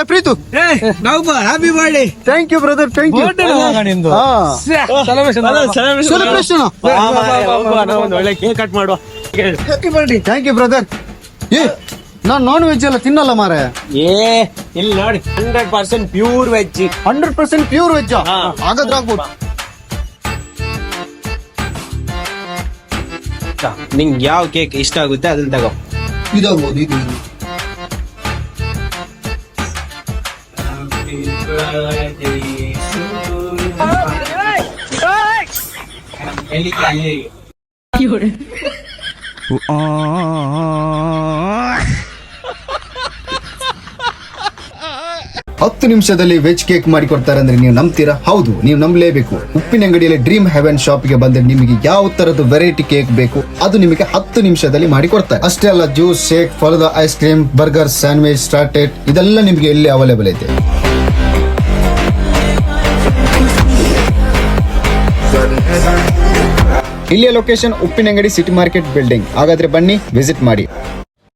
Preethu happy birthday. Thank you brother, thank you. Celebration. ಒಳ್ಳೆ cake cut ಮಾಡುವ. ಥ್ಯಾಂಕ್ you ಬ್ರದರ್. ನಾನ್ ನಾನ್ ವೆಜ್ ಎಲ್ಲ ತಿನ್ನಲ್ಲ ಮಾರೆ. ಇಲ್ಲಿ ನೋಡಿ 100% ಪ್ಯೂರ್ ವೆಜ್. 100% pure veg. ಹಾಗಾದ್ರೆ ಆಗ್ಬೋದು. ನಿಂಗೆ ಯಾವ ಕೇಕ್ ಇಷ್ಟ ಆಗುತ್ತೆ ಅದನ್ನ ತಗೋ. ಇದಾಗ್ಬೋದು, ಇದು ಹತ್ತು ನಿಮಿಷದಲ್ಲಿ ವೆಜ್ ಕೇಕ್ ಮಾಡಿ ಕೊಡ್ತಾರೆ ಅಂದ್ರೆ ನೀವು ನಂಬ್ತೀರಾ? ಹೌದು, ನೀವು ನಂಬಲೇಬೇಕು. ಉಪ್ಪಿನ ಅಂಗಡಿಯಲ್ಲಿ ಡ್ರೀಮ್ ಹೆವೆನ್ ಶಾಪ್ಗೆ ಬಂದ್ರೆ ನಿಮಗೆ ಯಾವ ತರದ ವೆರೈಟಿ ಕೇಕ್ ಬೇಕು ಅದು ನಿಮಗೆ 10 ನಿಮಿಷದಲ್ಲಿ ಮಾಡಿ ಕೊಡ್ತಾರೆ. ಅಷ್ಟೇ ಅಲ್ಲ, ಜ್ಯೂಸ್, ಶೇಕ್, ಫಲದ ice cream, burger, sandwich, started ಇದೆಲ್ಲ ನಿಮಗೆ ಇಲ್ಲಿ ಅವೈಲೇಬಲ್ ಐತೆ. ಇಲ್ಲಿಯ location Uppinangady city market building. ಹಾಗಾದ್ರೆ ಬನ್ನಿ, ವಿಸಿಟ್ ಮಾಡಿ.